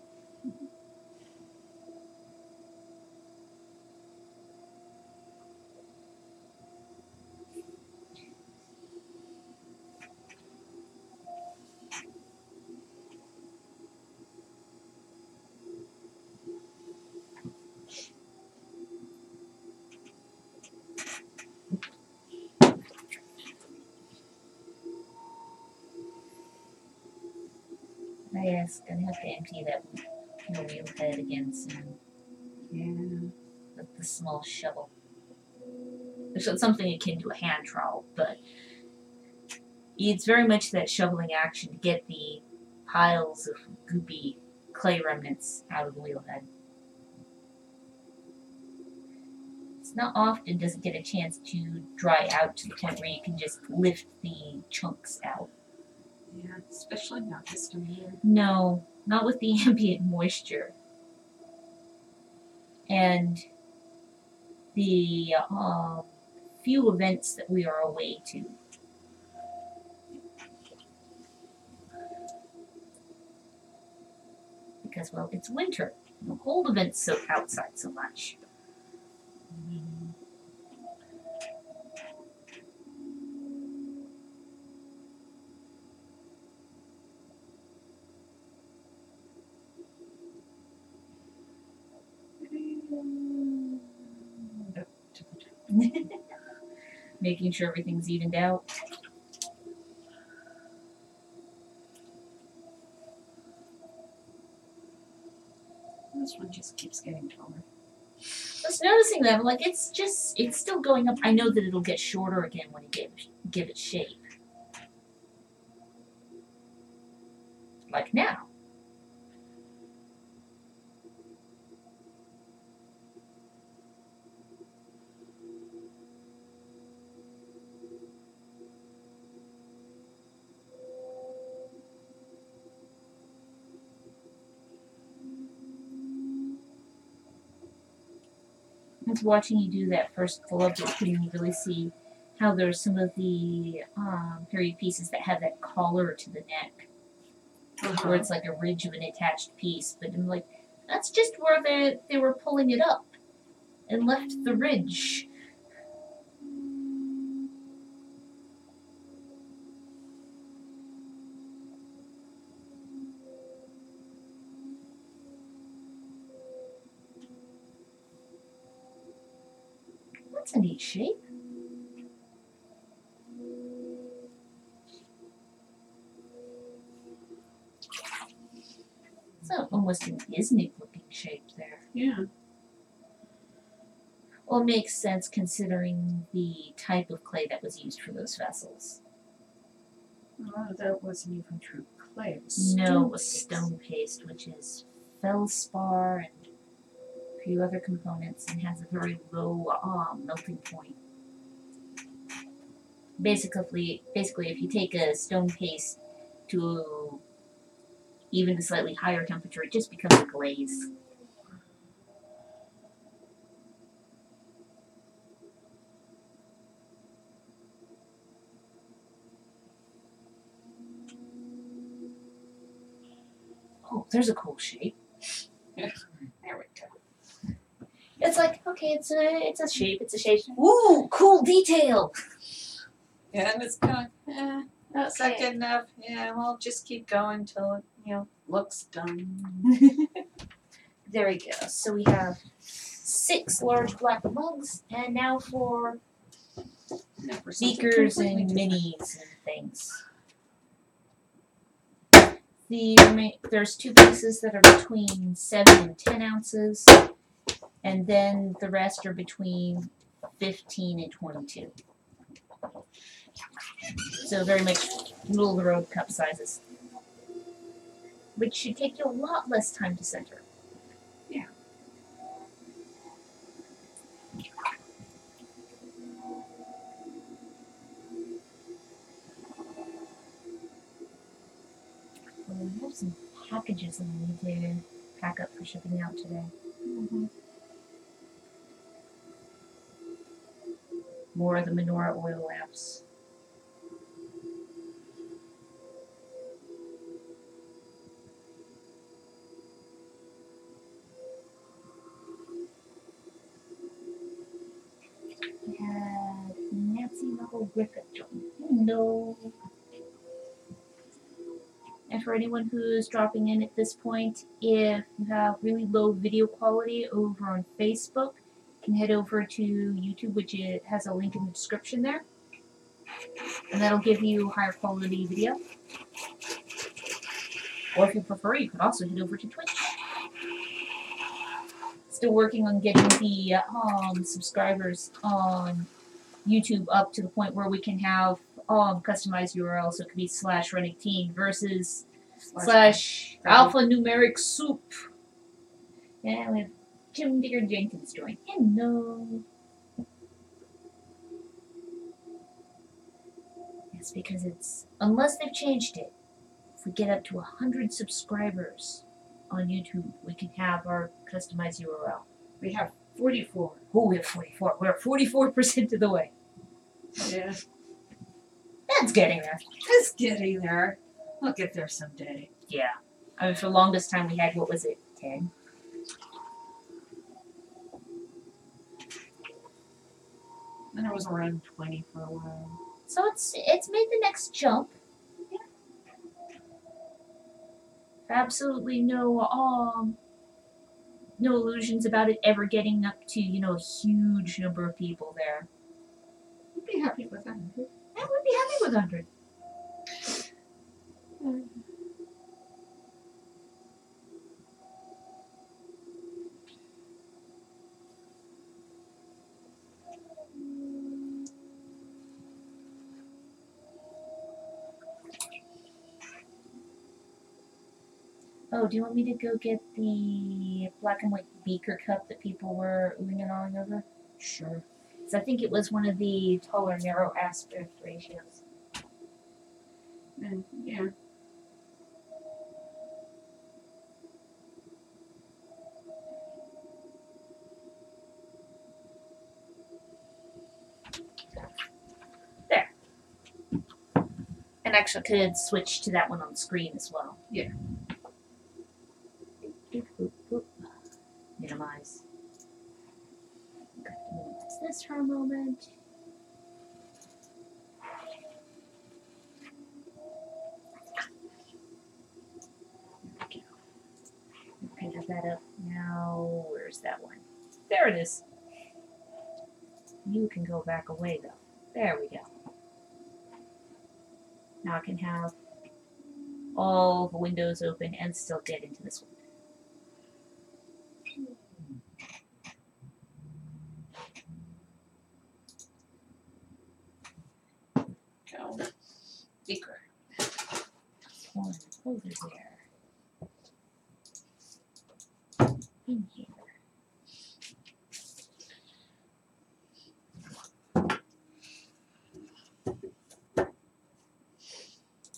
[SPEAKER 1] Yes, gonna have to empty that wheel head again soon.
[SPEAKER 2] Yeah.
[SPEAKER 1] With the small shovel. It's something akin to a hand trowel, but it's very much that shoveling action to get the piles of goopy clay remnants out of the wheel head. It's not often does it get a chance to dry out to the point where you can just lift the chunks out.
[SPEAKER 2] Yeah, especially not this time of year.
[SPEAKER 1] No, not with the ambient moisture. And the few events that we are away to. Because, well, it's winter. The cold events soak outside so much. Making sure everything's evened out.
[SPEAKER 2] This one just keeps getting taller.
[SPEAKER 1] I was noticing that. I'm like, it's still going up. I know that it'll get shorter again when you give it shape. Like now. It's watching you do that first glove that you really see how there's some of the period pieces that have that collar to the neck, where it's like a ridge of an attached piece. But I'm like, that's just where they were pulling it up and left the ridge. That's a neat shape. It's almost an Disney looking shape there.
[SPEAKER 2] Yeah.
[SPEAKER 1] Well, it makes sense considering the type of clay that was used for those vessels.
[SPEAKER 2] Oh, that wasn't even true clay. It was
[SPEAKER 1] No, it was stone paste, which is feldspar and a few other components, and has a very low melting point. Basically, if you take a stone paste to even a slightly higher temperature, it just becomes a glaze. Oh, there's a cool shape.
[SPEAKER 2] There we go.
[SPEAKER 1] It's like, okay, it's a shape. Ooh, cool detail.
[SPEAKER 2] Yeah, and it's kind of, it's not
[SPEAKER 1] Okay.
[SPEAKER 2] good enough. Yeah, we'll just keep going till it, looks done.
[SPEAKER 1] There we go. So we have 6 large black mugs, and now for beakers and minis and things. There's 2 pieces that are between 7 and 10 ounces, and then the rest are between 15 and 22. So very much middle of the road cup sizes, which should take you a lot less time to center.
[SPEAKER 2] Yeah.
[SPEAKER 1] We have some packages that I need to pack up for shipping out today.
[SPEAKER 2] Mm-hmm.
[SPEAKER 1] More of the menorah oil lamps. We had Nancy Level Griffith join. Hello. And for anyone who's dropping in at this point, if you have really low video quality over on Facebook, you can head over to YouTube, which it has a link in the description there. And that'll give you higher quality video. Or if you prefer, you could also head over to Twitch. Still working on getting the subscribers on YouTube up to the point where we can have customized URL, so it could be /Reannag Teine versus /alphanumeric soup. Yeah, we have Jim Digger Jenkins join. Hello. Yes, because it's, unless they've changed it, if we get up to 100 subscribers on YouTube, we can have our customized URL.
[SPEAKER 2] We have 44.
[SPEAKER 1] Oh, we have 44. We're 44% of the way.
[SPEAKER 2] Yeah.
[SPEAKER 1] That's getting there.
[SPEAKER 2] It's getting there. We'll get there someday.
[SPEAKER 1] Yeah. I mean, for the longest time we had, what was it, 10?
[SPEAKER 2] And it was around 20 for a while.
[SPEAKER 1] So it's made the next jump.
[SPEAKER 2] Yeah.
[SPEAKER 1] Absolutely no illusions about it ever getting up to, a huge number of people there.
[SPEAKER 2] We'd be happy with 100.
[SPEAKER 1] I would be happy with 100. Oh, do you want me to go get the black and white beaker cup that people were oohing and awing over?
[SPEAKER 2] Sure.
[SPEAKER 1] So I think it was one of the taller, narrow aspect ratios.
[SPEAKER 2] And yeah.
[SPEAKER 1] And actually could switch to that one on the screen as well.
[SPEAKER 2] Yeah.
[SPEAKER 1] Minimize. Okay, minimize this for a moment. Okay, have that up. Now, where's that one? There it is. You can go back away though. There we go. Now I can have all the windows open and still get into this one.
[SPEAKER 2] Go. Deeper.
[SPEAKER 1] One over there. In here.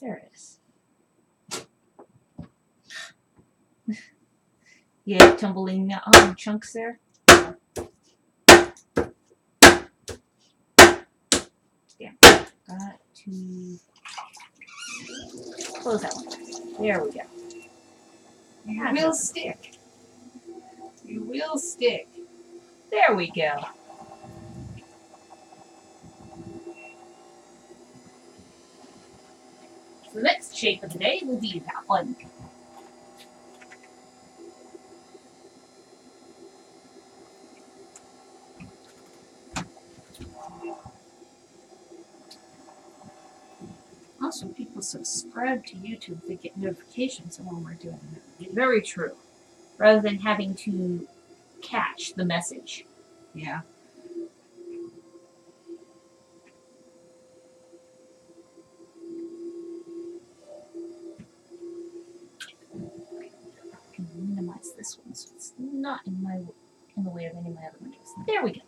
[SPEAKER 1] There it is. Yeah, tumbling chunks there. Damn. Got to close that one. There we go.
[SPEAKER 2] You will stick. You will stick.
[SPEAKER 1] There we go. So the next shape of the day will be that one.
[SPEAKER 2] Also, people subscribe to YouTube, they get notifications when we're doing it.
[SPEAKER 1] Very true. Rather than having to catch the message.
[SPEAKER 2] Yeah.
[SPEAKER 1] I can minimize this one so it's not in the way of any of my other windows. There we go.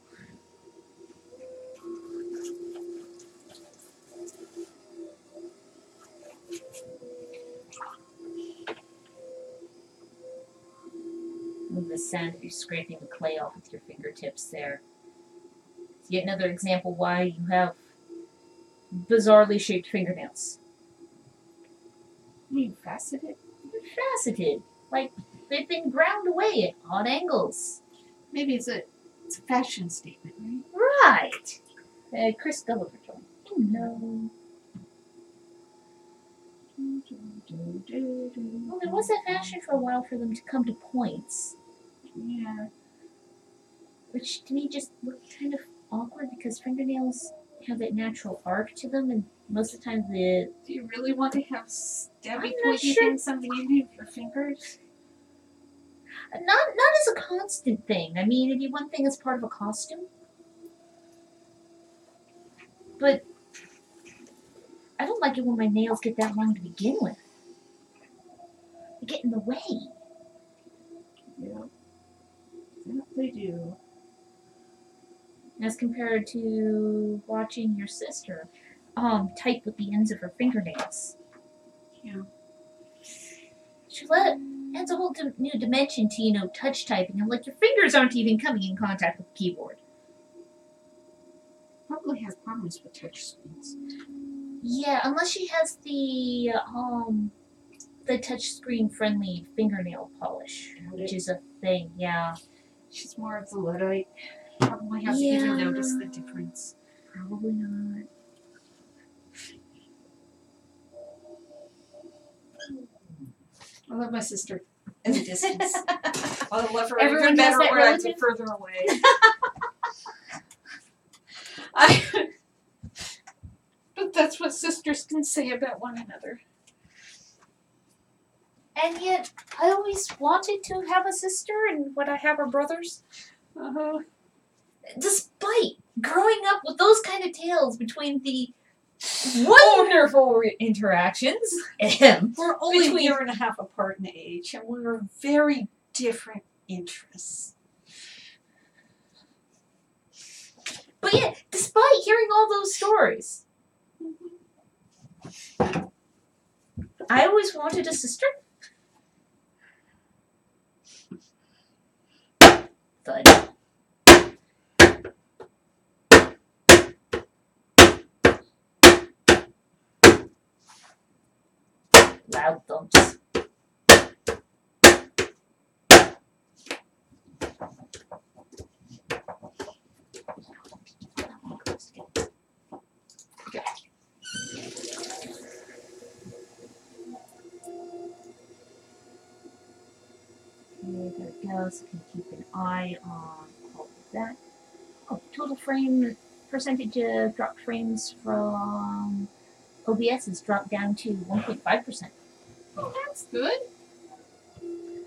[SPEAKER 1] Move the sound of you scraping the clay off with your fingertips there. It's yet another example why you have bizarrely shaped fingernails.
[SPEAKER 2] You mean faceted?
[SPEAKER 1] They're faceted. Like they've been ground away at odd angles.
[SPEAKER 2] Maybe it's a fashion statement, right?
[SPEAKER 1] Right. Chris Gulliver joined. Hello. Well, there was that fashion for a while for them to come to points.
[SPEAKER 2] Yeah.
[SPEAKER 1] Which to me just looked kind of awkward because fingernails have that natural arc to them, and most of the time
[SPEAKER 2] Do you really want to have stabby
[SPEAKER 1] I'm not
[SPEAKER 2] pointy
[SPEAKER 1] sure.
[SPEAKER 2] things on the end of your fingers?
[SPEAKER 1] not as a constant thing. I mean, it'd be one thing as part of a costume, but I don't like it when my nails get that long to begin with. They get in the way.
[SPEAKER 2] Yeah. They do.
[SPEAKER 1] As compared to watching your sister type with the ends of her fingernails.
[SPEAKER 2] Yeah.
[SPEAKER 1] Charlotte adds a whole new dimension to, touch typing. I'm like, your fingers aren't even coming in contact with the keyboard.
[SPEAKER 2] Probably has problems with touch screens.
[SPEAKER 1] Yeah, unless she has the touchscreen friendly fingernail polish, which is a thing, yeah.
[SPEAKER 2] She's more of the Luddite. Probably hasn't even noticed the difference.
[SPEAKER 1] Probably not.
[SPEAKER 2] I love my sister at a distance. I love her
[SPEAKER 1] Everyone
[SPEAKER 2] even
[SPEAKER 1] has
[SPEAKER 2] better
[SPEAKER 1] that
[SPEAKER 2] when I'm
[SPEAKER 1] relative?
[SPEAKER 2] further away. But that's what sisters can say about one another.
[SPEAKER 1] And yet, I always wanted to have a sister, and when I have her brothers,
[SPEAKER 2] Uh-huh.
[SPEAKER 1] despite growing up with those kind of tales between the wonderful interactions,
[SPEAKER 2] We're only
[SPEAKER 1] Between-
[SPEAKER 2] a year and a half apart in age, and we're very different interests.
[SPEAKER 1] but yet, despite hearing all those stories, I always wanted a sister. Thud. Loud thumps. Okay, there it goes. I can keep an eye on all of that. Oh, total frame percentage of dropped frames from OBS has dropped down to 1.5%.
[SPEAKER 2] Oh, that's good.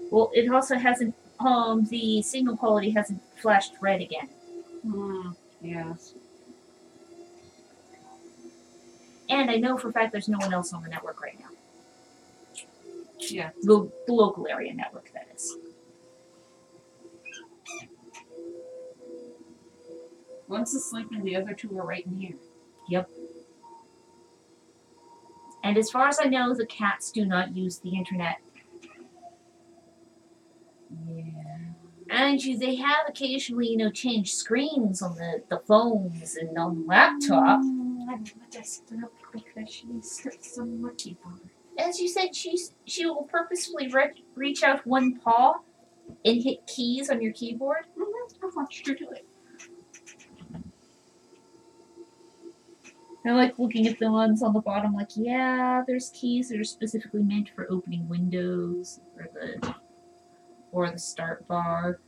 [SPEAKER 1] Well, it also hasn't, the signal quality hasn't flashed red again.
[SPEAKER 2] Yes.
[SPEAKER 1] And I know for a fact there's no one else on the network right now.
[SPEAKER 2] Yeah.
[SPEAKER 1] The local area network, that is.
[SPEAKER 2] One's asleep and the other two are right in here.
[SPEAKER 1] Yep. And as far as I know, the cats do not use the internet.
[SPEAKER 2] Yeah.
[SPEAKER 1] And they have occasionally, changed screens on the phones and on the laptop.
[SPEAKER 2] I'm just up because she slipped some more keyboard.
[SPEAKER 1] As you said, she will purposefully reach out one paw and hit keys on your keyboard.
[SPEAKER 2] I watched her do it.
[SPEAKER 1] I like looking at the ones on the bottom, like, yeah, there's keys that are specifically meant for opening windows or the start bar.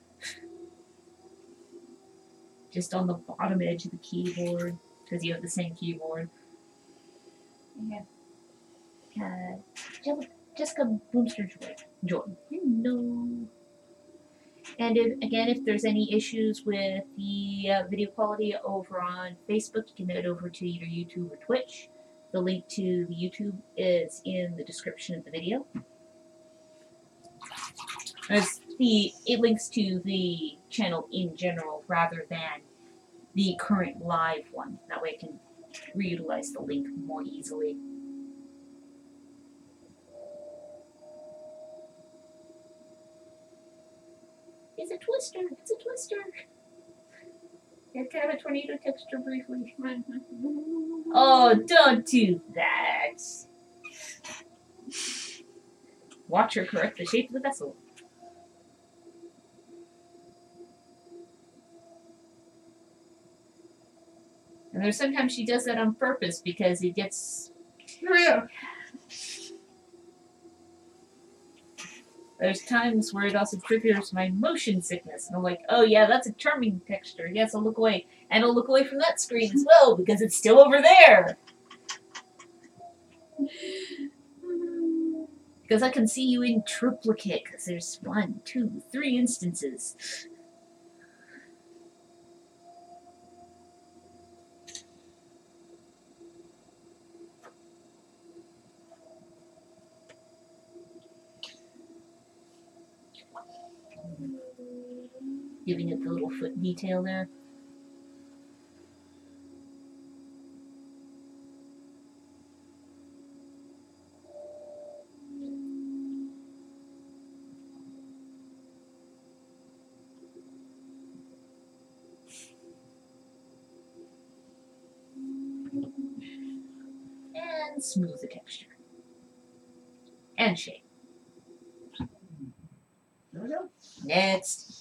[SPEAKER 1] Just on the bottom edge of the keyboard, because you have the same keyboard.
[SPEAKER 2] Yeah.
[SPEAKER 1] Jessica Boomster Jordan. Hello. And if there's any issues with the video quality over on Facebook, you can head over to either YouTube or Twitch. The link to the YouTube is in the description of the video. It links to the channel in general rather than the current live one. That way I can reutilize the link more easily. It's a twister. It's a twister. It's kind of a tornado texture briefly. Oh, don't do that. Watch her correct the shape of the vessel. And there's sometimes she does that on purpose because it gets...
[SPEAKER 2] Yeah.
[SPEAKER 1] There's times where it also triggers my motion sickness. And I'm like, oh yeah, that's a charming texture. Yes, I'll look away. And I'll look away from that screen as well because it's still over there. Because I can see you in triplicate because there's 1, 2, 3 instances. Giving it the little foot detail there. And smooth the texture. And shape. There we go. Next.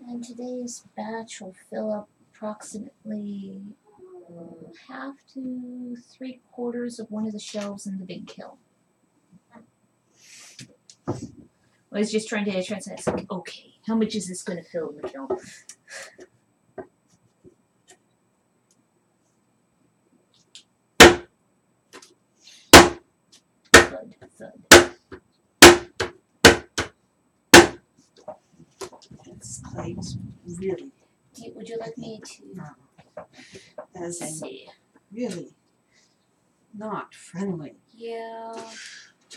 [SPEAKER 1] And today's batch will fill up approximately half to 3/4 of one of the shelves in the big kiln. I was just trying to translate. It's like, okay, how much is this going to fill in the kiln? Thud, thud.
[SPEAKER 2] This clay is really,
[SPEAKER 1] Would you like me to
[SPEAKER 2] as in
[SPEAKER 1] see?
[SPEAKER 2] really not friendly.
[SPEAKER 1] Yeah.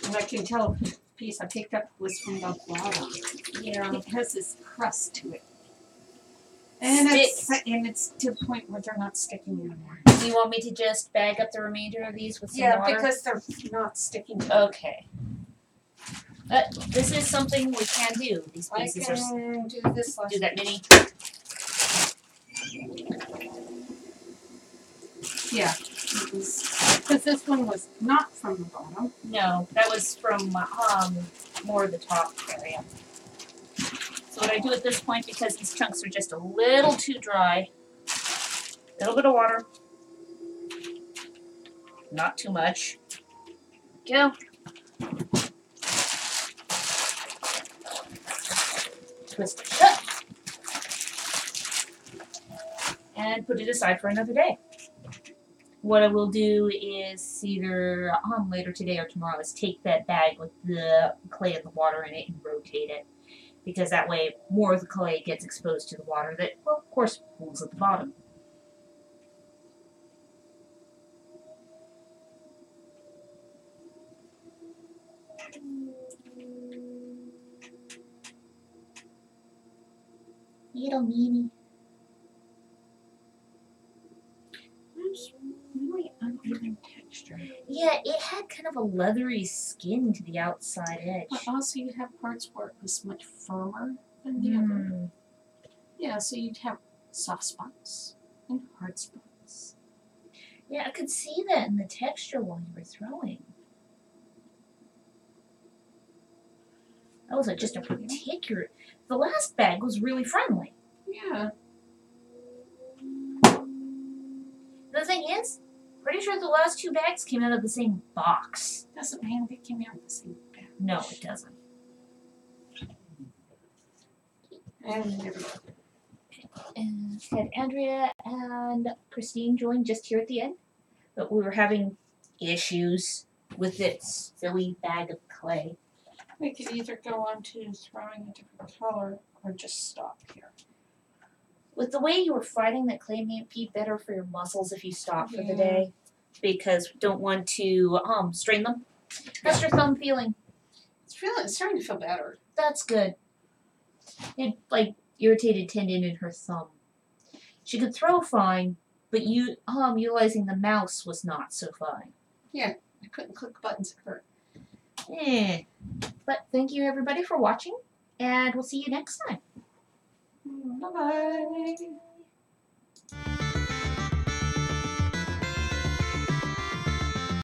[SPEAKER 2] And I can tell the piece I picked up was from the bottom.
[SPEAKER 1] Yeah.
[SPEAKER 2] It has this crust to it. And
[SPEAKER 1] stick.
[SPEAKER 2] it's to the point where they're not sticking anymore.
[SPEAKER 1] Do you want me to just bag up the remainder of these with some water?
[SPEAKER 2] Because they're not sticking.
[SPEAKER 1] Okay. This is something we can do. These
[SPEAKER 2] I
[SPEAKER 1] pieces
[SPEAKER 2] can do this last.
[SPEAKER 1] do that mini.
[SPEAKER 2] Yeah. Because this one was not from the bottom.
[SPEAKER 1] No, that was from more of the top area. So what I do at this point, because these chunks are just a little too dry, a little bit of water, not too much. Go. Twist it shut. And put it aside for another day. What I will do is either later today or tomorrow is take that bag with the clay and the water in it and rotate it. Because that way more of the clay gets exposed to the water that, well, of course, pools at the bottom. Little meanie.
[SPEAKER 2] It's really uneven texture.
[SPEAKER 1] Yeah, it had kind of a leathery skin to the outside edge.
[SPEAKER 2] But also you have parts where it was much firmer than the other. Yeah, so you'd have soft spots and hard spots.
[SPEAKER 1] Yeah, I could see that in the texture while you were throwing. That was just a particular... The last bag was really friendly.
[SPEAKER 2] Yeah.
[SPEAKER 1] The thing is, pretty sure the last two bags came out of the same box.
[SPEAKER 2] Doesn't mean they came out of the same batch.
[SPEAKER 1] No, it doesn't.
[SPEAKER 2] And there we go.
[SPEAKER 1] And had Andrea and Christine join just here at the end, but we were having issues with this silly bag of clay.
[SPEAKER 2] We could either go on to throwing a different color or just stop here.
[SPEAKER 1] With the way you were fighting, that clay may be better for your muscles if you stop for the day, because we don't want to strain them. How's your thumb feeling?
[SPEAKER 2] It's starting to feel better.
[SPEAKER 1] That's good. It like irritated tendon in her thumb. She could throw fine, but utilizing the mouse was not so fine.
[SPEAKER 2] Yeah, I couldn't click buttons. It hurt.
[SPEAKER 1] But thank you everybody for watching, and we'll see you next time.
[SPEAKER 2] Bye-bye.